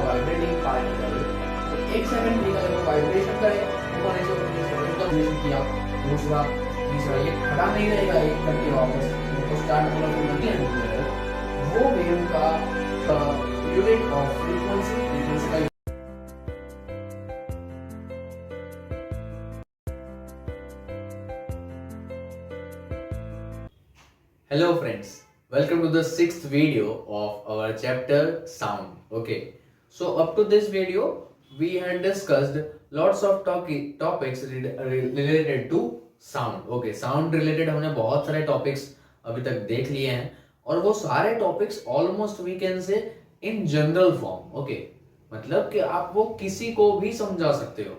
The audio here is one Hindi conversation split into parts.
वाइब्रेटिंग पार्टिकल एक सेकंड के लिए वाइब्रेशन करे ऊपर से वाइब्रेशन किया दूसरा तीसरा ये खड़ा नहीं रहेगा एक करके वापस तो स्टार्ट होना शुरू होती है वो वेव का यूनिट ऑफ फ्रीक्वेंसी का Hello friends, welcome to the sixth video of our chapter sound. Okay, so up to this video we had discussed lots of topics related to sound. Okay, sound related हमने बहुत सारे topics अभी तक देख लिए हैं और वो सारे topics almost we can say in general form. Okay, मतलब कि आप वो किसी को भी समझा सकते हो.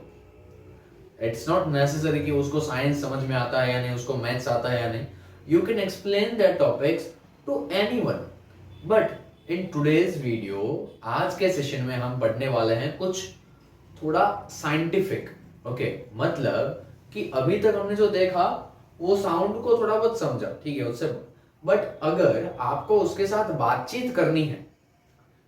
It's not necessary कि उसको साइंस समझ में आता है या नहीं, उसको मैथ्स आता है या नहीं. You can explain that topics to anyone. But in today's video, आज के सेशन में हम पढ़ने वाले हैं कुछ थोड़ा साइंटिफिक. ओके, मतलब कि अभी तक हमने जो देखा वो साउंड को थोड़ा बहुत समझा, ठीक है उससे. बट अगर आपको उसके साथ बातचीत करनी है,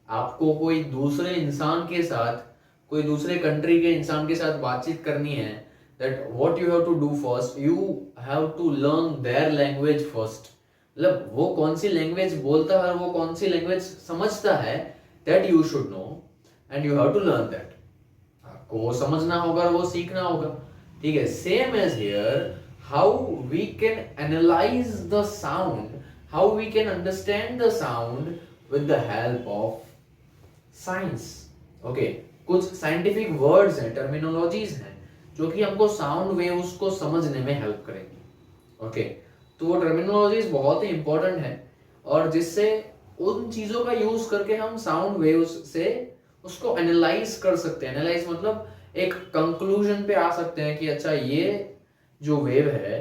आपको कोई दूसरे इंसान के साथ, कोई दूसरे कंट्री के इंसान के साथ बातचीत करनी है, that what you have to do first, you have to learn their language first. मतलब वो कौन सी लैंग्वेज बोलता है और वो कौन सी लैंग्वेज समझता है, that you should know and you have to learn that. आपको वो समझना होगा और वो सीखना होगा, ठीक है. Same as here, how we can analyze the sound, how we can understand the sound with the help of science. Okay, कुछ scientific words हैं, terminologies हैं जो कि हमको साउंड वेव्स को समझने में हेल्प करेंगी. ओके, तो वो टर्मिनोलॉजीज बहुत ही इंपॉर्टेंट है और जिससे उन चीजों का यूज करके हम साउंड वेव्स से उसको एनालाइज कर सकते हैं. एनालाइज मतलब एक कंक्लूजन पे आ सकते हैं कि अच्छा ये जो वेव है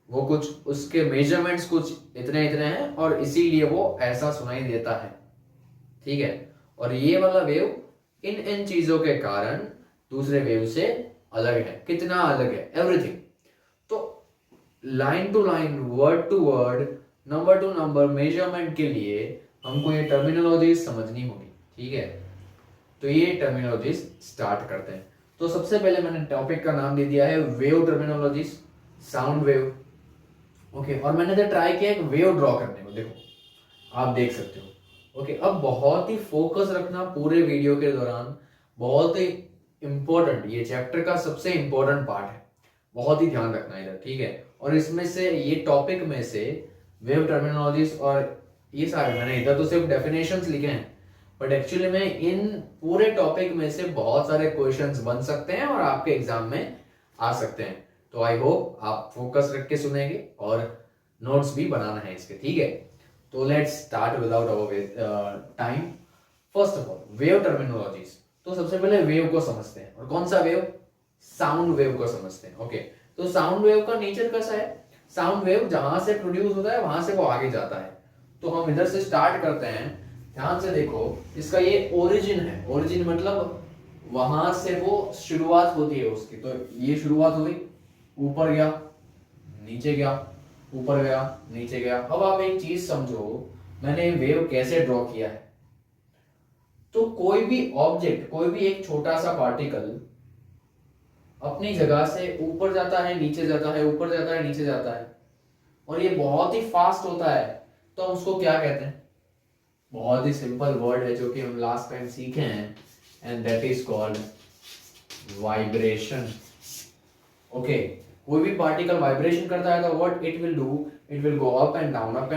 वो कुछ उसके मेजरमेंट्स कुछ इतने इतने हैं और इसीलिए वो ऐसा सुनाई देता है, ठीक है. और ये वाला वेव इन चीजों के कारण दूसरे वेव से अलग है. कितना अलग है? एवरीथिंग. तो line to line, word to word, number to number measurement के लिए हमको ये टर्मिनोलॉजी समझनी होगी, ठीक है. तो ये टर्मिनोलॉजी स्टार्ट करते हैं. तो सबसे पहले मैंने टॉपिक का नाम दे दिया है wave terminologies, sound wave. Okay, और मैंने तो ट्राई किया एक वेव ड्रॉ करने को. देखो आप देख सकते हो. ओके, अब बहुत ही फोकस रखना पूरे वीडियो के दौरान. बहुत ही इंपॉर्टेंट, ये चैप्टर का सबसे इंपॉर्टेंट पार्ट है. बहुत ही ध्यान रखना इधर, ठीक है. और इसमें से ये टॉपिक में से वेव टर्मिनोलॉजीज और ये सारे मैंने इधर तो सिर्फ डेफिनेशंस लिखे हैं, बट एक्चुअली में इन पूरे टॉपिक में से बहुत सारे क्वेश्चंस बन सकते हैं और आपके एग्जाम में आ सकते हैं. तो आई होप आप फोकस रख के सुनेंगे और नोट्स भी बनाना है इसके, ठीक है. तो let's start without our time. First of all wave terminologies. तो सबसे पहले वेव को समझते हैं. और कौन सा वेव? साउंड वेव को समझते हैं. ओके, तो साउंड वेव का नेचर कैसा है? साउंड वेव जहां से प्रोड्यूस होता है वहां से वो आगे जाता है. तो हम इधर से स्टार्ट करते हैं. ध्यान से देखो, इसका ये ओरिजिन है. ओरिजिन मतलब वहां से वो शुरुआत होती है उसकी. तो ये शुरुआत हुई, ऊपर गया, नीचे गया, ऊपर गया, नीचे गया. अब आप एक चीज समझो, मैंने वेव कैसे ड्रॉ किया है. तो कोई भी ऑब्जेक्ट, कोई भी एक छोटा सा पार्टिकल अपनी जगह से ऊपर जाता है, नीचे जाता है, ऊपर जाता है, नीचे जाता है, और ये बहुत ही फास्ट होता है. तो हम उसको क्या कहते हैं? बहुत ही सिंपल वर्ड है जो कि हम लास्ट टाइम सीखे हैं, and that is called vibration. Okay, कोई भी पार्टिकल वाइब्रेशन करता है तो what it will do, it will go up and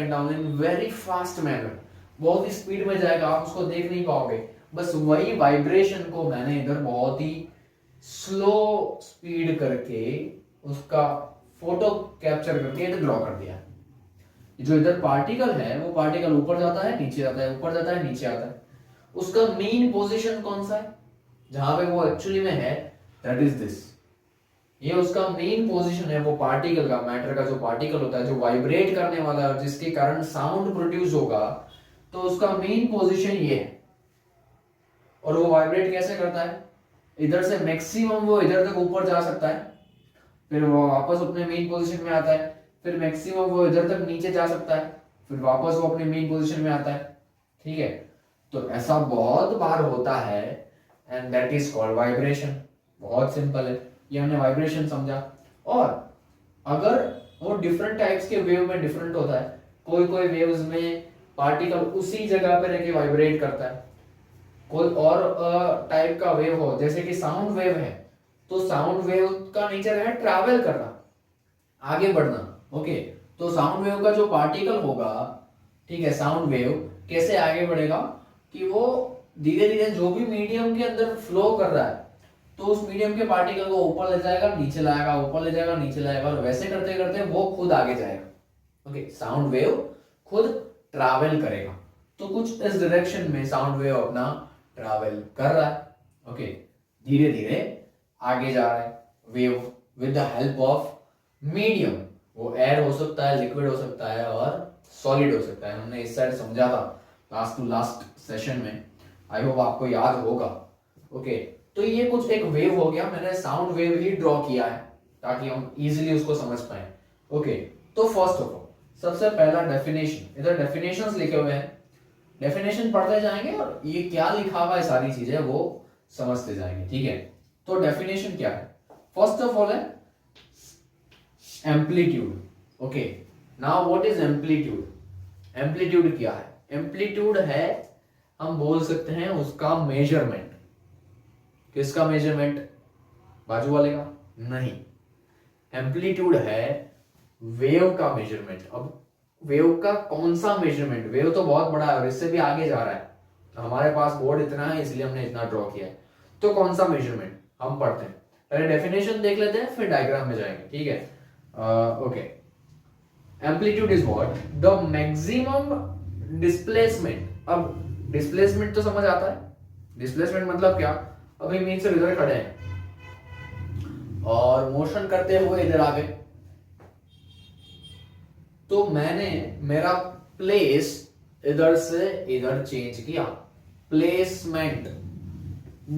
down in very fast manner. बहुत ही स्पीड में जाएगा, आप उसको देख नहीं पाओगे. बस वही वाइब्रेशन को मैंने इधर बहुत ही स्लो स्पीड करके उसका फोटो कैप्चर करके इधर ड्रॉ कर दिया. जो इधर पार्टिकल है वो पार्टिकल ऊपर जाता है, नीचे जाता है, ऊपर जाता है, नीचे आता है. उसका मेन पोजीशन कौन सा है जहां पे वो एक्चुअली में है? That is this. ये उसका मेन पोजीशन है. वो पार्टिकल का, मैटर का जो पार्टिकल होता है, जो वाइब्रेट करने वाला है, जिसके कारण साउंड प्रोड्यूस होगा, तो उसका मेन पोजीशन ये है. और वो वाइब्रेट कैसे करता है? इधर से मैक्सिमम वो इधर तक ऊपर जा सकता है, फिर वो वापस अपने मेन पोजीशन में आता है, फिर मैक्सिमम वो इधर तक नीचे जा सकता है, फिर वापस वो अपने मेन पोजीशन में आता है, ठीक है. तो ऐसा बहुत बार होता है and that is called vibration. बहुत सिंपल है, ये हमने वाइब्रेशन समझा। और अगर वो डिफरेंट टाइप्स के वेव में डिफरेंट होता है, कोई कोई वेव्स में पार्टिकल उसी जगह पे रह के वाइब्रेट करता है, कोई और टाइप का वेव हो, जैसे कि साउंड वेव है, तो साउंड वेव का नेचर है ट्रैवल करना, आगे बढ़ना। ओके, तो साउंड वेव का जो पार्टिकल होगा, ठीक है, साउंड वेव कैसे आगे बढ़ेगा कि वो धीरे धीरे जो भी मीडियम के अंदर फ्लो कर रहा है, तो उस मीडियम के पार्टिकल को ऊपर ले जाएगा, नीचे लाएगा, ऊपर ले जाएगा, नीचे लाएगा, और वैसे करते करते वो खुद आगे जाएगा। ओके, साउंड वेव खुद ट्रैवल करेगा। तो कुछ इस डायरेक्शन में साउंड वेव अपना ट्रैवल कर रहा है। ओके, धीरे धीरे आगे जा रहा है wave with the help of medium. वो एयर हो सकता है, लिक्विड हो सकता है, और सॉलिड हो सकता है। हमने इस साइड समझा था लास्ट टू लास्ट सेशन में, आई होप आपको याद होगा। ओके, तो ये कुछ एक वेव हो गया, मैंने साउंड वेव ही ड्रॉ किया है ताकि हम इजीली उसको समझ पाए। ओके, तो फर्स्ट ऑफ ऑल सबसे पहला डेफिनेशन, इधर डेफिनेशंस लिखे हुए हैं, डेफिनेशन पढ़ते जाएंगे और ये क्या लिखा हुआ है सारी चीजें वो समझते जाएंगे। ठीक है, तो डेफिनेशन क्या है? फर्स्ट ऑफ ऑल है amplitude. Okay, now what is amplitude? Amplitude क्या है? एम्पलीट्यूड है, हम बोल सकते हैं उसका मेजरमेंट। किसका मेजरमेंट? बाजू वाले का? नहीं, एम्पलीट्यूड है वेव का मेजरमेंट। अब वेव का कौन सा मेजरमेंट? वेव तो बहुत बड़ा है और इससे भी आगे जा रहा है, तो हमारे पास बोर्ड इतना है इसलिए हमने इतना ड्रॉ किया है। तो कौन सा मेजरमेंट हम पढ़ते हैं, पहले डेफिनेशन देख लेते हैं फिर डायग्राम में जाएंगे। ठीक है, okay, amplitude is what? The maximum displacement. अब डिस्प्लेसमेंट तो समझ आता है, डिस्प्लेसमेंट मतलब क्या? अभी मीन से इधर खड़े हैं और मोशन करते हुए इधर आ गए, तो मैंने मेरा प्लेस इधर से इधर चेंज किया। प्लेसमेंट,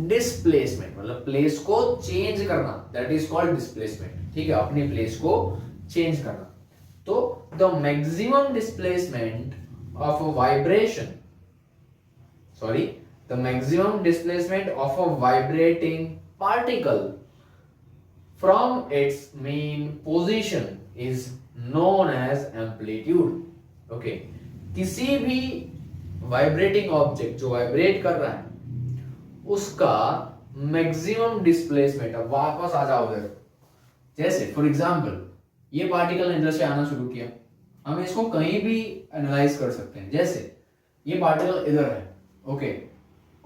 डिस्प्लेसमेंट मतलब प्लेस को चेंज करना, दैट इज कॉल्ड डिस्प्लेसमेंट। ठीक है, अपनी प्लेस को चेंज करना। तो the maximum displacement of a vibration, sorry, the maximum displacement of a vibrating particle from its mean position is known as amplitude. Okay, किसी भी वाइब्रेटिंग ऑब्जेक्ट जो वाइब्रेट कर रहा है उसका मैक्सिमम डिस्प्लेसमेंट, अब वापस आ जाओ उधर, जैसे फॉर एग्जांपल ये पार्टिकल ने इधर से आना शुरू किया, हम इसको कहीं भी एनालाइज कर सकते हैं। जैसे ये पार्टिकल इधर है, ओके,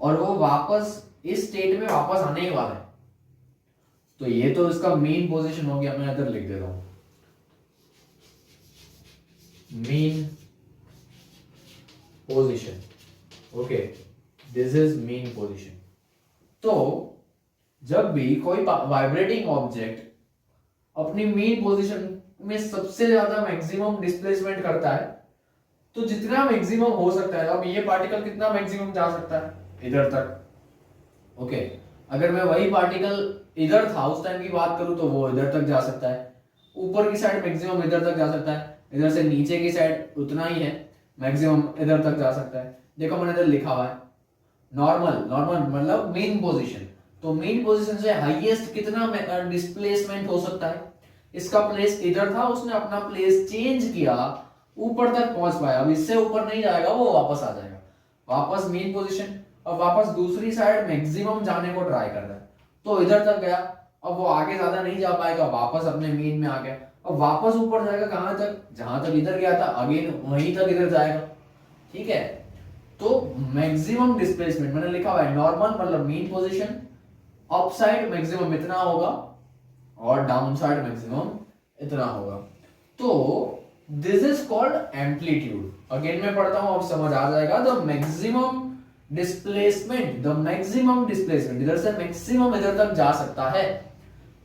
और वो वापस इस स्टेट में वापस आने ही वाला है, तो ये तो इसका मेन पोजीशन हो गया। मैं इधर लिख देता हूं mean position. Okay, this is mean position. तो जब भी कोई वाइब्रेटिंग ऑब्जेक्ट अपनी मेन पोजीशन में सबसे ज्यादा मैक्सिमम डिस्प्लेसमेंट करता है, तो जितना मैक्सिमम हो सकता है, अब ये पार्टिकल कितना मैक्सिमम जा सकता है? इधर तक। ओके, अगर मैं वही पार्टिकल इधर था उस टाइम की बात करूं तो वो इधर तक जा सकता है, ऊपर की साइड मैक्सिमम इधर तक जा सकता है, इधर से नीचे की साइड उतना ही है, मैक्सिमम इधर तक जा सकता है। देखो मैंने इधर लिखा हुआ है नॉर्मल, नॉर्मल मतलब मेन पोजीशन, तो मेन पोजीशन से हाईएस्ट कितना डिस्प्लेसमेंट हो सकता है? इसका प्लेस इधर था, उसने अपना प्लेस चेंज किया, ऊपर तक पहुंच पाया, अब इससे ऊपर नहीं जाएगा, वो वापस आ जाएगा, वापस मेन पोजीशन। अब वापस दूसरी साइड मैक्सिमम जाने को ट्राई कर रहा है, तो इधर तक गया, अब वो आगे ज्यादा नहीं जा पाएगा, वापस अपने मेन में आ गया, अब वापस ऊपर जाएगा कहां तक? जहां तक इधर गया था, अगेन वहीं तक इधर जाएगा। ठीक है, तो मैक्सिमम डिस्प्लेसमेंट मैंने लिखा हुआ है नॉर्मल मतलब main position, up side maximum इतना होगा और डाउन साइड मैक्सिमम इतना होगा। तो this is called amplitude. Again मैं पढ़ता हूं, अब समझ आ जाएगा। The maximum displacement, the maximum displacement, इधर से मैक्सिमम इधर तक जा सकता है।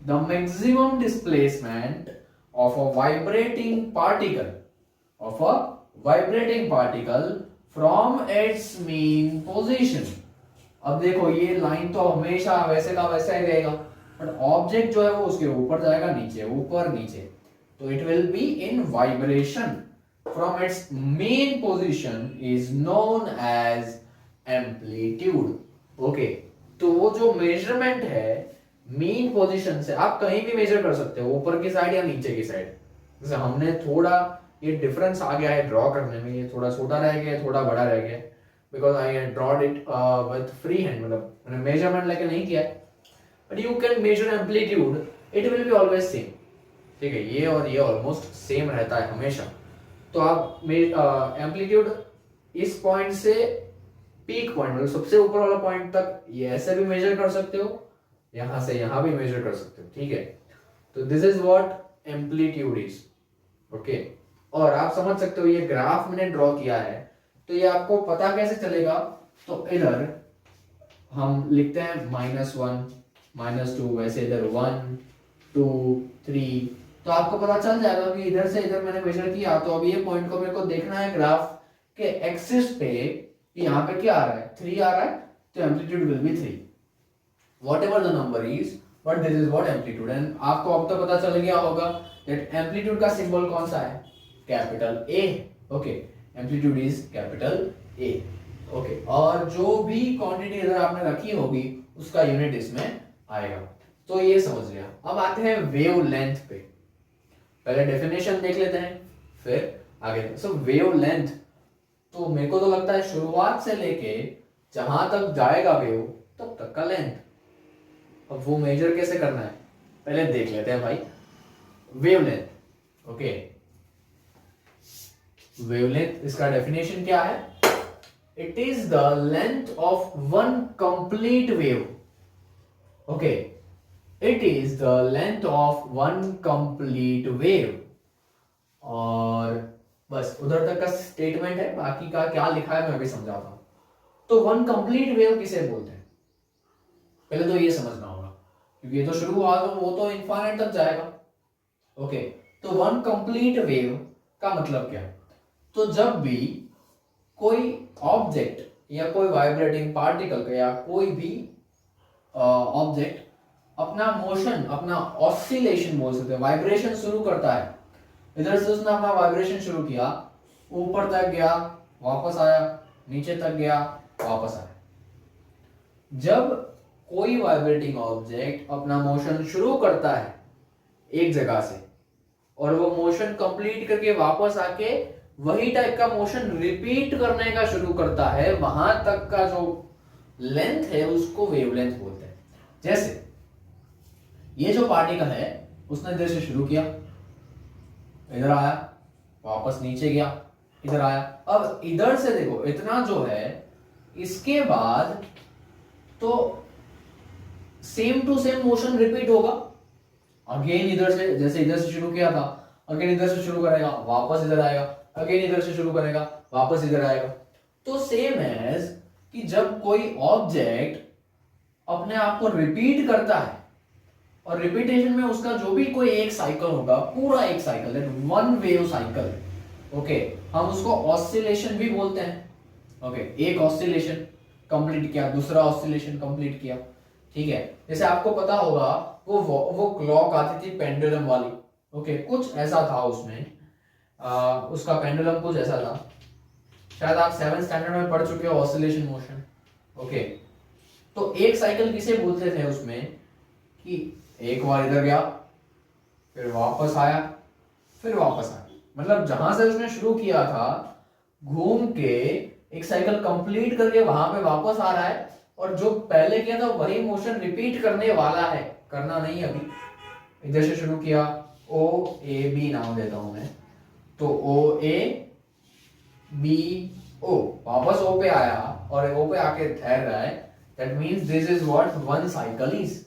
The maximum displacement of a vibrating particle, of a vibrating particle from its mean position. अब देखो ये लाइन तो हमेशा वैसे का वैसा ही रहेगा, बट ऑब्जेक्ट जो है वो उसके ऊपर जाएगा, नीचे, ऊपर नीचे, तो it will be in vibration from its mean position is known as amplitude. Okay, तो वो जो मेजरमेंट है मीन पोजीशन से आप कहीं भी मेजर कर सकते हो, ऊपर की साइड या नीचे की साइड। जैसे हमने थोड़ा ये डिफरेंस आ गया है ड्रॉ करने में, ये थोड़ा छोटा रह गया, थोड़ा बड़ा रह गया, because I drawed it with free hand, मतलब मैंने मेजरमेंट लेके नहीं किया है। But you can measure amplitude, it will be always same. ठीक है, ये और ये ऑलमोस्ट सेम रहता है हमेशा। तो आप एम्पलीट्यूड इस पॉइंट से पीक पॉइंट, मतलब सबसे ऊपर वाला पॉइंट तक ये ऐसे भी मेजर कर सकते हो, यहां से यहां भी मेजर कर सकते हो। ठीक है, तो this is what amplitude is. Okay, और आप समझ सकते हो ये ग्राफ मैंने ड्रॉ किया है, तो ये आपको पता कैसे चलेगा? तो इधर हम लिखते हैं -1 -2, वैसे इधर 1 2 3, तो आपको पता चल जाएगा कि इधर से इधर मैंने मेजर किया। तो अब ये पॉइंट को मेरे को देखना है ग्राफ के एक्सिस पे, यहाँ पे क्या आ रहा है? 3 आ रहा है, तो amplitude will be 3, whatever the number is, but this is what amplitude। And आपको अब तो पता चल गया होगा that एम्पलीट्यूड का सिंबल कौन सा है? Capital A। Okay, amplitude is capital A। Okay, और जो भी क्वांटिटी इधर आपने रखी होगी उसका यूनिट इसमें आएगा। तो ये समझ लिया। अब आते हैं वेव लेंथ पे। पहले डेफिनेशन देख लेते हैं, फिर आगे। सो वेव लेंथ, तो मेरे को तो लगता है शुरुआत से लेके जहां तक जाएगा वेव तब तक का लेंथ। अब वो मेजर कैसे करना है पहले देख लेते हैं भाई। वेवलेंथ, ओके, वेवलेंथ इसका डेफिनेशन क्या है? It is the length of one complete wave. Okay, it is the length of one complete wave. और बस उधर तक का स्टेटमेंट है, बाकी का क्या लिखा है मैं अभी समझाता हूं। तो वन कंप्लीट वेव किसे बोलते हैं पहले तो ये समझना होगा, क्योंकि ये तो शुरू हुआ तो वो तो इनफाइनाइट तक जाएगा। ओके, तो वन कंप्लीट वेव का मतलब क्या है? तो जब भी कोई ऑब्जेक्ट या कोई वाइब्रेटिंग पार्टिकल या कोई भी ऑब्जेक्ट अपना मोशन, अपना ऑसिलेशन बोल सकते हैं, वाइब्रेशन शुरू करता है। इधर से उसने अपना वाइब्रेशन शुरू किया, ऊपर तक गया, वापस आया, नीचे तक गया, वापस आया। जब कोई वाइब्रेटिंग ऑब्जेक्ट अपना मोशन शुरू करता है एक जगह से, और वो मोशन कंप्लीट करके वापस आके वही टाइप का मोशन रिपीट करने का शुरू करता है, वहां तक का जो लेंथ है उसको वेवलेंथ बोलते हैं। जैसे ये जो पार्टिकल है उसने इधर से शुरू किया, इधर आया, वापस नीचे गया, इधर आया। अब इधर से देखो इतना जो है, इसके बाद तो same to same motion repeat होगा। अगेन इधर से, जैसे इधर से शुरू किया था, अगेन इधर से शुरू करेगा, वापस इधर आएगा, अगेन इधर से शुरू करेगा, वापस इधर आएगा। तो सेम एज कि जब कोई ऑब्जेक्ट अपने आप को रिपीट करता है, और रिपीटेशन में उसका जो भी कोई एक साइकिल होगा, पूरा एक cycle, that one wave cycle, okay, हम उसको ऑसिलेशन भी बोलते हैं। ओके, एक ऑसिलेशन कंप्लीट किया, दूसरा ऑसिलेशन कंप्लीट किया। ठीक है, जैसे आपको पता होगा वो क्लॉक आती थी पेंडुलम वाली। ओके, कुछ ऐसा था उसमें, उसका पेंडुलम कुछ ऐसा था, शायद आप 7th स्टैंडर्ड में पढ़ चुके हो, ऑसिलेशन मोशन। ओके, तो एक साइकिल किसे बोलते थे उसमें कि एक बार इधर गया, फिर वापस आया, फिर वापस आया, मतलब जहां से उसने शुरू किया था घूम के एक साइकिल कंप्लीट करके वहां पे वापस आ रहा है, और जो पहले किया था वही मोशन रिपीट करने वाला है, करना नहीं अभी। इधर से शुरू किया, ओ ए बी नाम देता हूं मैं, तो ओ ए बी ओ, वापस ओ पे आया और ओ पे आके ठहर रहा है, that means this is what one cycle is.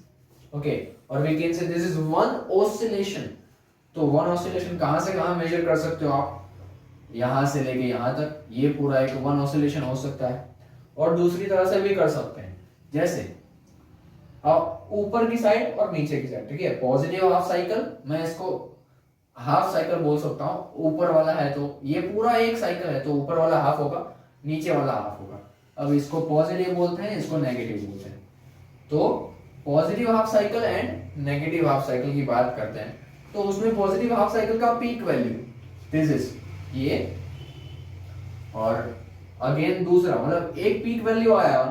Okay, और we can say this is one oscillation. तो वन ऑसिलेशन कहां से कहां मेजर कर सकते हो आप? यहां से लेके यहां तक, ये पूरा एक वन ऑसिलेशन हो सकता है। और दूसरी तरह से भी कर सकते हैं, जैसे अब ऊपर की साइड और नीचे की साइड। ठीक है, पॉजिटिव हाफ साइकिल, मैं इसको हाफ साइकिल बोल सकता हूं। ऊपर वाला है तो ये पूरा एक साइकिल है, तो ऊपर वाला हाफ होगा, नीचे वाला हाफ होगा। अब इसको पॉजिटिव बोलते हैं, इसको नेगेटिव बोलते हैं। तो positive half cycle and negative half cycle की बात करते हैं, तो उसमें पॉजिटिव हाफ साइकिल का पीक वैल्यू दिस इज ये, और अगेन दूसरा, मतलब एक पीक वैल्यू आया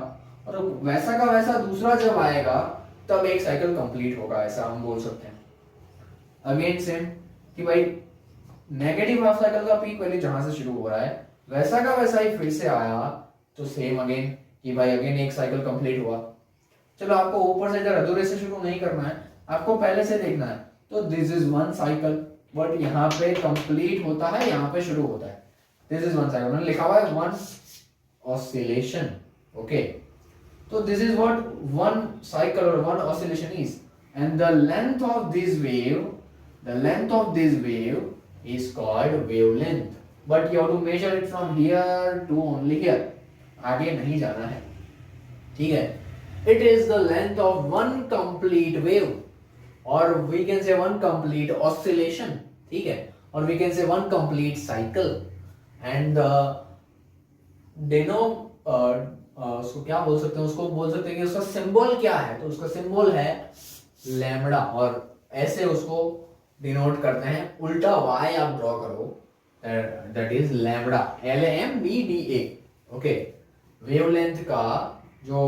और वैसा का वैसा दूसरा जब आएगा तब एक साइकिल कंप्लीट होगा, ऐसा हम बोल सकते हैं। अगेन सेम कि भाई नेगेटिव हाफ साइकिल का पीक वैल्यू जहां से शुरू हो रहा है वैसा का वैसा ही फिर से आया तो सेम अगेन कि भाई अगेन एक साइकिल कंप्लीट हुआ। चलो आपको ऊपर से इधर अधूरे से शुरू नहीं करना है, आपको पहले से देखना है। तो this is one cycle, but यहाँ पे कंप्लीट होता है, यहाँ पे शुरू होता है। दिस इज वन साइकिल, मैंने लिखा हुआ है वन ऑसिलेशन। ओके, तो this is what one cycle और one oscillation is, and the length of this wave, the length of this wave is called wavelength, but you have to measure it from here to only here, आगे नहीं जाना है, ठीक है। It is the length of one complete wave, or we can say one complete oscillation, ठीक है, or we can say one complete cycle, and उसको क्या बोल सकते हैं, उसको बोल सकते हैं कि उसका सिंबल क्या है, तो उसका सिंबल है लैम्बडा, और ऐसे उसको डिनोट करते हैं, उल्टा y आप ड्रॉ करो, that is lambda, LAMBDA। Okay, wavelength का जो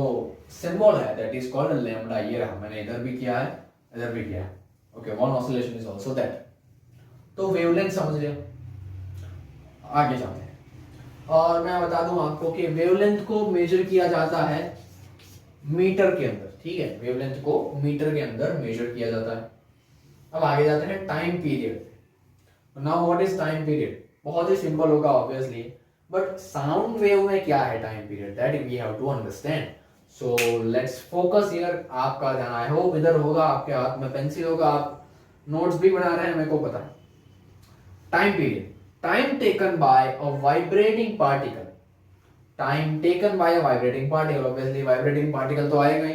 सिंबल है दैट इज कॉल्ड लैम्बडा। ये रहा, मैंने इधर भी किया है, इधर भी किया है। Okay, one oscillation is also that. तो वेवलेंथ समझ लिया, आगे जाते हैं। और मैं बता दूं आपको कि वेवलेंथ को मेजर किया जाता है मीटर के अंदर, ठीक है, वेवलेंथ को मीटर के अंदर मेजर किया जाता है। अब आगे जाते हैं time period. Now what is time period? बहुत ही सिंपल होगा ऑब्वियसली, बट साउंड वेव में क्या है time period, that we have to understand. So let's focus here. आपका ध्यान, आई होप इधर होगा, आपके हाथ में पेंसिल होगा, आप नोट्स भी बना रहे हैं, मेरे को पता है। Time period, time taken by a vibrating particle, time taken by a vibrating particle. Obviously vibrating particle तो आएगा ही,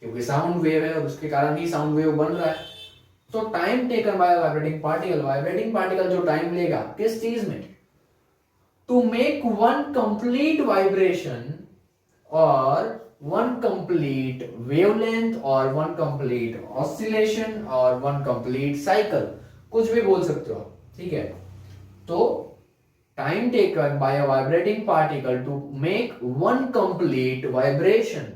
क्योंकि साउंड वेव है और उसके कारण ही साउंड वेव बन रहा है। तो time taken by vibrating particle, vibrating particle जो टाइम लेगा किस चीज में, to make one complete vibration और वन कंप्लीट वेवलेंथ और वन कंप्लीट ऑसिलेशन और वन कंप्लीट साइकिल, कुछ भी बोल सकते हो, ठीक है। तो time taken by a vibrating particle to make one complete vibration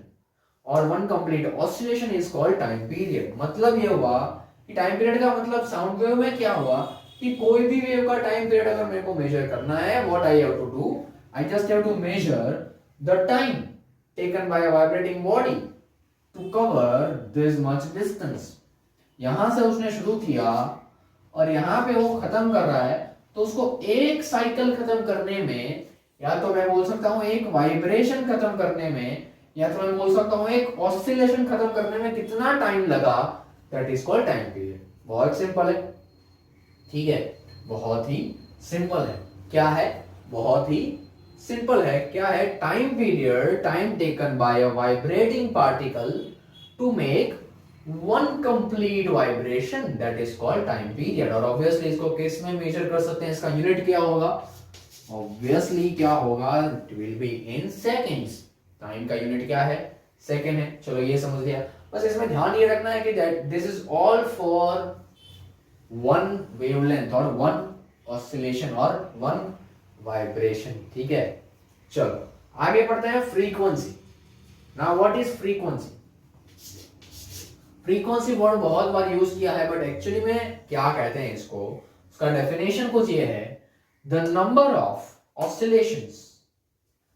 और one complete oscillation is called time period. मतलब ये हुआ कि टाइम पीरियड का मतलब साउंड वेव में क्या हुआ कि कोई भी वेव का टाइम पीरियड अगर मेरे को मेजर करना है, what I have to do, I just have to measure the time taken by a vibrating body to cover this much distance. यहां से उसने शुरू किया और यहां पे वो खत्म कर रहा है, तो उसको एक साइकिल खत्म करने में, या तो मैं बोल सकता हूं एक वाइब्रेशन खत्म करने में, या तो मैं बोल सकता हूं एक ऑसिलेशन खत्म करने में कितना टाइम लगा, that is called time period. बहुत सिंपल है, ठीक है, बहुत ही सिंपल है। क्या है? बहुत ही सिंपल है। क्या है? Time period, time taken by a vibrating particle to make one complete vibration, that is called time period. और ऑब्वियसली इसको किस में मेजर कर सकते हैं, इसका यूनिट क्या होगा? ऑब्वियसली क्या होगा? It will be in seconds. Time का यूनिट क्या है? सेकेंड है। चलो ये समझ लिया। बस इसमें ध्यान ये रखना है कि that this is all for one wavelength और वन ऑसिलेशन और वन वाइब्रेशन, ठीक है। चलो आगे पढ़ते हैं frequency. Now what is frequency? Frequency word बहुत बार यूज किया है, बट एक्चुअली में क्या कहते हैं इसको, उसका डेफिनेशन कुछ ये है, the number of oscillations,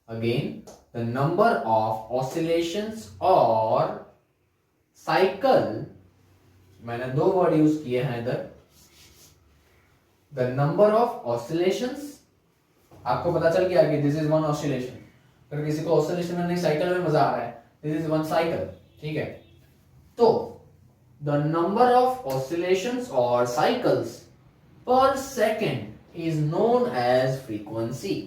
again the number of oscillations और साइकिल, मैंने दो वर्ड यूज किए हैं इधर, द नंबर ऑफ ऑसिलेशंस, आपको पता चल गया कि दिस इज वन ऑसिलेशन। अगर किसी को ऑसिलेशन में नहीं साइकिल में मजा आ रहा है, दिस इज वन साइकिल, ठीक है। तो द नंबर ऑफ ऑसिलेशंस और cycles per second is known as frequency.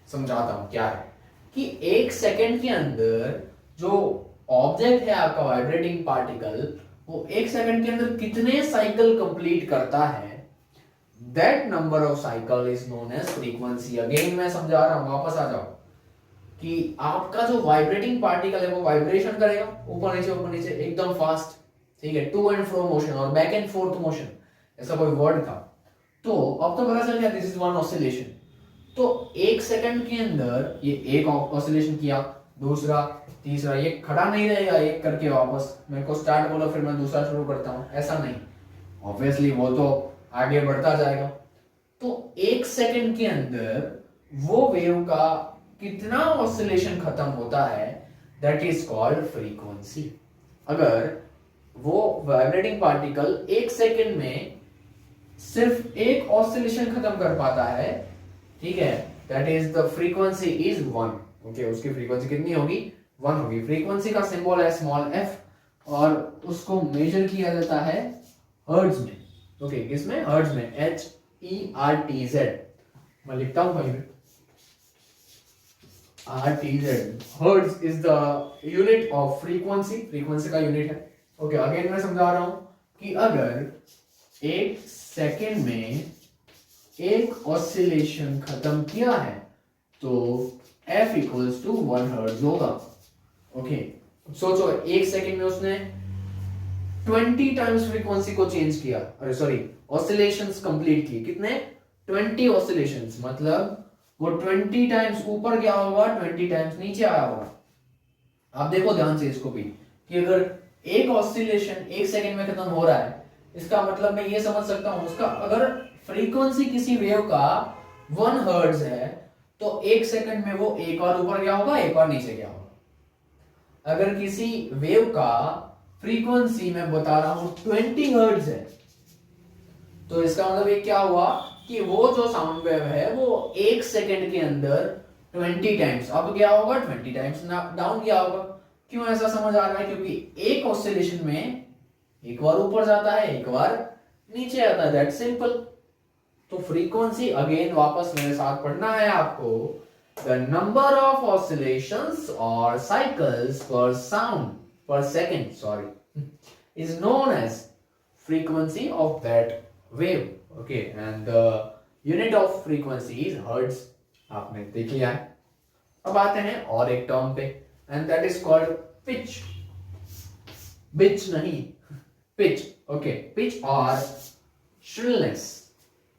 समझाता हूं क्या है कि एक सेकेंड के अंदर जो ऑब्जेक्ट है आपका वाइब्रेटिंग पार्टिकल, वो एक सेकंड के अंदर कितने साइकिल कंप्लीट करता है, that number of cycle is known as frequency. Again मैं समझा रहा हूं, वापस आ जाओ कि आपका जो वाइब्रेटिंग पार्टिकल है वो वाइब्रेशन करेगा ऊपर नीचे एकदम फास्ट, ठीक है, टू एंड फ्रो मोशन और बैक एंड फोर्थ मोशन, ऐसा कोई वर्ड था। तो अब तो पता चल गया दिस इज वन ऑसिलेशन। तो तो एक सेकंड के अंदर ये एक ऑसिलेशन किया, दूसरा, तीसरा, ये खड़ा नहीं रहेगा एक करके वापस मेरे को स्टार्ट बोलो फिर मैं दूसरा शुरू करता हूँ, ऐसा नहीं, ऑब्वियसली वो तो आगे बढ़ता जाएगा। तो एक सेकंड के अंदर वो वेव का कितना ऑसिलेशन खत्म होता है, दैट इज कॉल्ड फ्रीक्वेंसी। अगर वो वाइब्रेटिंग पार्टिकल एक सेकंड में सिर्फ एक ऑसिलेशन खत्म कर पाता है, ठीक है, that is the frequency is 1। Okay, उसकी फ्रीक्वेंसी कितनी होगी, 1 होगी। फ्रीक्वेंसी का सिंबल है स्मॉल f और उसको मेजर किया जाता है हर्ट्ज में। ओके, किसमें, हर्ट्ज में, HERTZ। मैं लिखता हूं कहीं पे, RTZ, hertz is the unit of frequency, frequency का यूनिट है। ओके, अगेन मैं समझा रहा हूं कि अगर एक सेकेंड में एक ऑसिलेशन खत्म किया है तो F इक्वल्स टू 1 हर्ट्ज होगा। ओके, सोचो एक सेकेंड में उसने 20 टाइम्स फ्रीक्वेंसी को चेंज किया, अरे सॉरी, ऑसिलेशंस कंप्लीट किए, कितने, 20 ऑसिलेशंस, मतलब वो 20 टाइम्स ऊपर गया होगा, 20 टाइम्स नीचे आया होगा। आप देखो ध्यान से इसको भी, कि अगर एक ऑसिलेशन एक सेकेंड में खत्म हो रहा है, इसका मतलब मैं ये समझ सकता हूं, उसका अगर फ्रीक्वेंसी किसी वेव का 1 हर्ट्ज है तो एक सेकंड में वो एक बार ऊपर गया होगा, एक बार नीचे गया होगा। अगर किसी वेव का फ्रीक्वेंसी मैं बता रहा हूं 20 हर्ट्ज है, तो इसका मतलब ये क्या हुआ कि वो जो साउंड वेव है वो एक सेकंड के अंदर 20 टाइम्स अप गया होगा, 20 टाइम्स डाउन गया होगा। क्यों ऐसा समझ आ रहा है, क्योंकि एक ऑसिलेशन में एक बार ऊपर जाता है, एक बार नीचे आता है, दैट सिंपल। तो फ्रीक्वेंसी अगेन वापस मेरे साथ पढ़ना है आपको, द नंबर ऑफ ऑसिलेशंस और cycles per sound per second, sorry, is known as frequency of that wave. Okay, and the unit of frequency is hertz. आपने देख लिया है। अब आते हैं और एक टर्म पे, and that is called pitch. बिच नहीं, पिच। ओके, पिच और श्रिलनेस,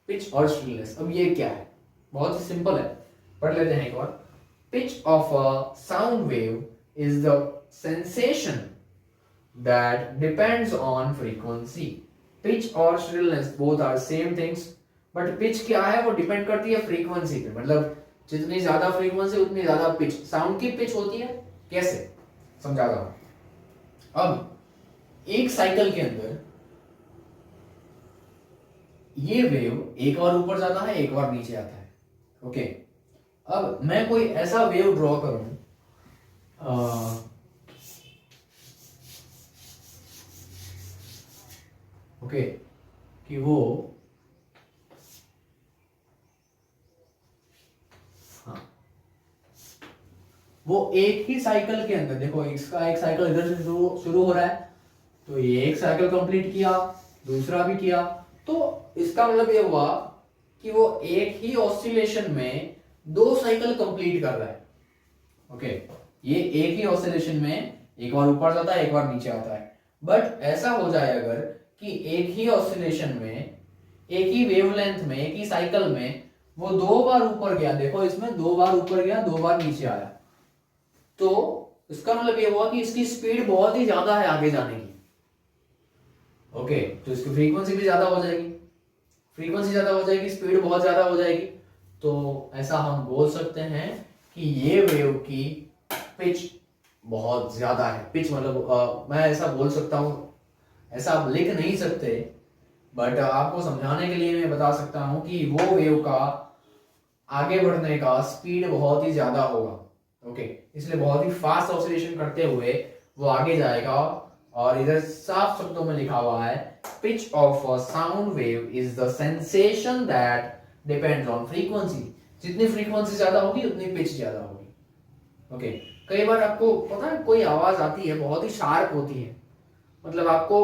पिच और श्रिलनेस। अब ये क्या है, बहुत ही सिंपल है, पढ़ लेते हैं एक बार। Pitch of a sound wave is the sensation that depends on frequency. Pitch और shrillness both are same things, but pitch क्या है, वो डिपेंड करती है फ्रीक्वेंसी पे, मतलब जितनी ज्यादा फ्रीक्वेंसी उतनी ज्यादा पिच। साउंड की पिच होती है कैसे, समझाता हूं। अब एक साइकिल के अंदर ये वेव एक बार ऊपर जाता है, एक बार नीचे आता है। ओके, अब मैं कोई ऐसा वेव ड्रॉ करूं, ओके, कि वो, हाँ, वो एक ही साइकिल के अंदर, देखो इसका एक साइकिल इधर से शुरू हो रहा है, तो ये एक साइकिल कंप्लीट किया, दूसरा भी किया, तो इसका मतलब ये हुआ कि वो एक ही ऑसिलेशन में 2 साइकिल कंप्लीट कर रहा है। ओके, ये एक ही ऑसिलेशन में एक बार ऊपर जाता है, एक बार नीचे आता है। बट ऐसा हो जाए अगर कि एक ही ऑसिलेशन में, एक ही वेवलेंथ में, एक ही साइकिल में वो 2 बार ऊपर गया, देखो इसमें 2 बार ऊपर गया, 2 बार नीचे आया, तो इसका मतलब ये हुआ कि इसकी स्पीड बहुत ही ज्यादा है आगे जाने की। ओके, तो इसकी फ्रीक्वेंसी भी ज्यादा हो जाएगी, फ्रीक्वेंसी ज्यादा हो जाएगी, स्पीड बहुत ज्यादा हो जाएगी। तो ऐसा हम बोल सकते हैं कि ये वेव की पिच बहुत ज्यादा है। पिच मतलब मैं ऐसा बोल सकता हूं, ऐसा आप लिख नहीं सकते, बट आपको समझाने के लिए मैं बता सकता हूं कि वो वेव का आगे बढ़ने का स्पीड बहुत ही ज्यादा होगा। ओके, इसलिए बहुत ही फास्ट ऑसिलेशन करते हुए वो आगे जाएगा। और इधर साफ शब्दों में लिखा हुआ है, pitch of a sound wave is the sensation that depends on frequency. जितनी फ्रीक्वेंसी ज्यादा होगी उतनी पिच ज्यादा होगी। ओके, कई बार आपको पता है कोई आवाज आती है बहुत ही शार्प होती है, मतलब आपको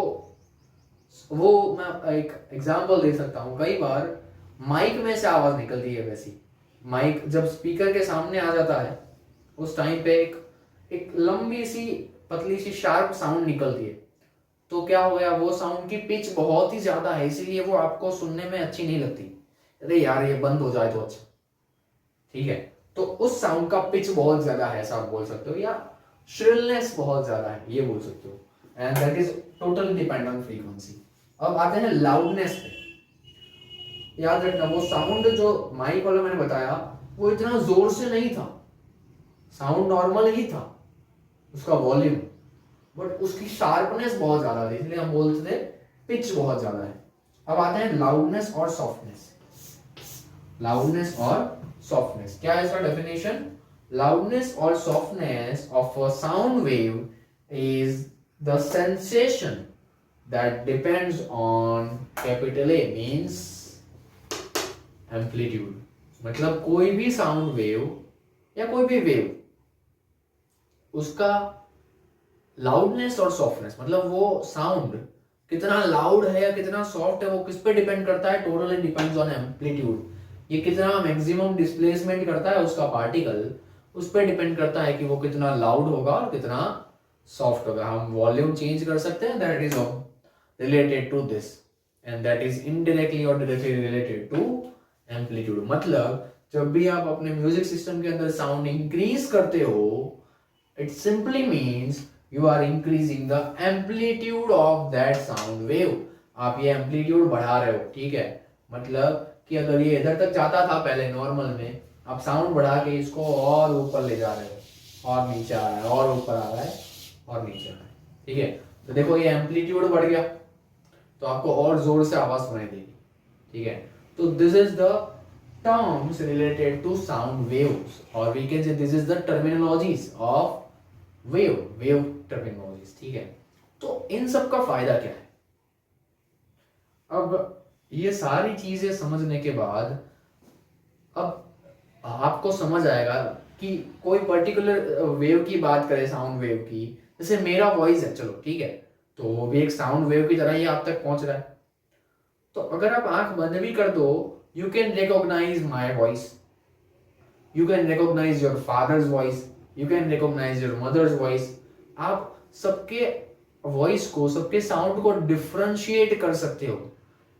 वो, मैं एक एग्जांपल दे सकता हूं, कई बार माइक में से आवाज निकलती है वैसी। माइक जब स्पीकर के सामने आ जाता है उस टाइम पे एक लंबी सी पतली सी शार्प साउंड निकलती है, तो क्या हो गया, वो साउंड की पिच बहुत ही ज्यादा है, इसीलिए वो आपको सुनने में अच्छी नहीं लगती। अरे यार ये बंद हो जाए तो अच्छा। ठीक है। तो उस साउंड का पिच बहुत ज्यादा है, ऐसा आप बोल सकते हो, या श्रिलनेस बहुत ज्यादा है, ये बोल सकते हो, and that is totally depend on frequency. अब आते हैं लाउडनेस पे। याद रखना वो साउंड जो माइक वाला मैंने बताया वो इतना जोर से नहीं था, साउंड नॉर्मल ही था उसका वॉल्यूम, बट उसकी शार्पनेस बहुत ज्यादा थी, इसलिए हम बोलते थे पिच बहुत ज्यादा है। अब आते हैं लाउडनेस और सॉफ्टनेस। लाउडनेस और सॉफ्टनेस क्या है इसका डेफिनेशन? लाउडनेस और softness of a sound wave is the sensation that depends on capital A means amplitude। मतलब कोई भी साउंड वेव या कोई भी वेव उसका लाउडनेस और सॉफ्टनेस, मतलब वो साउंड कितना लाउड है या कितना सॉफ्ट है वो किस पे डिपेंड करता है? Totally depends on amplitude. ये कितना मैक्सिमम डिस्प्लेसमेंट करता है उसका पार्टिकल, उस पर डिपेंड करता है कि वो कितना लाउड होगा और कितना सॉफ्ट होगा। हम वॉल्यूम चेंज कर सकते हैं, that is related to this, and that is indirectly or directly related to amplitude। मतलब जब भी आप अपने म्यूजिक सिस्टम के अंदर साउंड इंक्रीज करते हो, it simply means you are increasing the amplitude of that sound wave। आप ये एम्पलीट्यूड बढ़ा रहे हो, ठीक है। मतलब कि अगर ये इधर तक जाता था पहले नॉर्मल में, आप साउंड बढ़ा के इसको और ऊपर ले जा रहे हो, और नीचे आ रहा है, और ऊपर आ रहा है, और नीचे आ रहा है, ठीक है। तो देखो ये एम्पलीट्यूड बढ़ गया तो आपको और जोर से आवाज सुनाई देगी, ठीक है। तो this is the terms related to sound waves, और we can say this is the terminologies of wave terminologies, ठीक है। तो इन सब का फायदा क्या है? अब ये सारी चीजें समझने के बाद अब आपको समझ आएगा कि कोई पर्टिकुलर वेव की बात करें, साउंड वेव की, जैसे मेरा वॉइस है, चलो ठीक है, तो वो भी एक साउंड वेव की तरह ही आप तक पहुंच रहा है। तो अगर आप आंख बंद भी कर दो, you can recognise my voice, you can recognise your father's voice, you can recognise your mother's voice. आप सबके वॉइस को, सबके साउंड को डिफ्रेंशिएट कर सकते हो,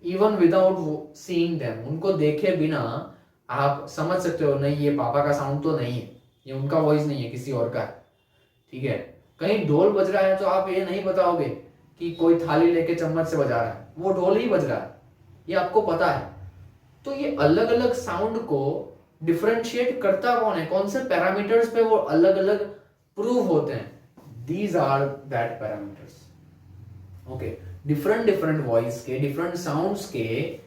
इवन विदाउट सीइंग देम। उनको देखे बिना आप समझ सकते हो, नहीं ये पापा का साउंड तो नहीं है, ये उनका वॉइस नहीं है, किसी और का है, ठीक है। कहीं ढोल बज रहा है तो आप ये नहीं बताओगे कि कोई थाली लेके चम्मच से बजा रहा है, वो ढोल ही बज रहा है, ये आपको पता है। तो ये अलग अलग साउंड को डिफरेंशिएट करता कौन है? कौन से पैरामीटर्स पे वो अलग अलग प्रूव होते हैं? These are that parameters, okay. Different different voice के, डिफरेंट साउंड्स के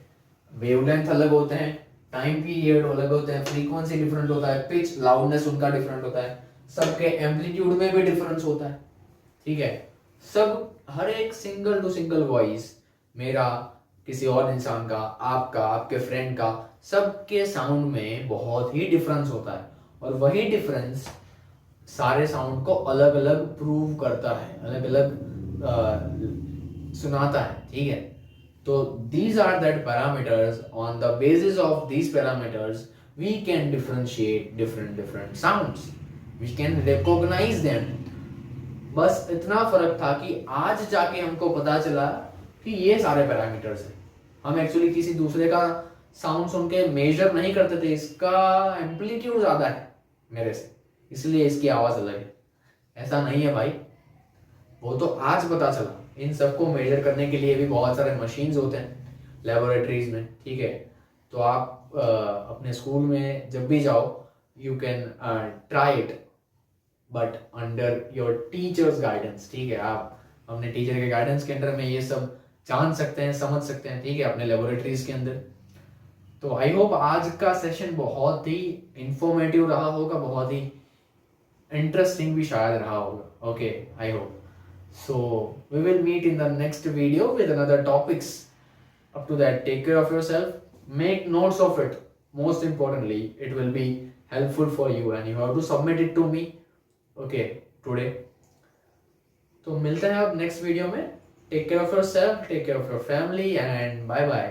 वेवलेंथ अलग होते हैं, टाइम पीरियड अलग होते हैं, फ्रीक्वेंसी डिफरेंट होता है, पिच लाउडनेस उनका डिफरेंट होता है, सबके एम्पलीट्यूड में भी डिफरेंस होता है, ठीक है। सब हर एक सिंगल टू सिंगल वॉइस, मेरा, किसी और इंसान का, आपका, आपके फ्रेंड का, सबके साउंड में बहुत ही डिफरेंस होता है, और वही डिफरेंस सारे साउंड को अलग अलग प्रूव करता है, अलग अलग सुनाता है, ठीक है। तो these are that parameters, on the basis of these parameters we can differentiate different sounds, we can recognize them। बस इतना फर्क था कि आज जाके हमको पता चला कि ये सारे पैरामीटर्स हैं। हम एक्चुअली किसी दूसरे का साउंड सुन के मेजर नहीं करते थे, इसका एम्पलीट्यूड ज्यादा है मेरे से, इसलिए इसकी आवाज अलग है। ऐसा नहीं है भाई, वो तो आज पता चला। इन सबको मेजर करने के लिए भी बहुत सारे मशीन्स होते हैं लेबोरेटरीज में, ठीक है। तो आप अपने स्कूल में जब भी जाओ, you can try it, but under your teachers guidance, ठीक है। आप अपने टीचर के गाइडेंस के अंडर में ये सब जान सकते हैं, समझ सकते हैं, ठीक है, अपने लेबोरेटरीज के अंदर। तो आई होप आज का सेशन बहुत ही इंफॉर्मेटिव रहा होगा, बहुत ही इंटरेस्टिंग भी शायद रहा होगा, okay, I hope. So we will meet in the next video with another topics. Up to that, take care of yourself, make notes of it. Most importantly, it will be helpful for you and you have to submit it to me, okay, today. तो मिलते हैं अब नेक्स्ट वीडियो में। Take care of yourself, take care of your family, and bye bye.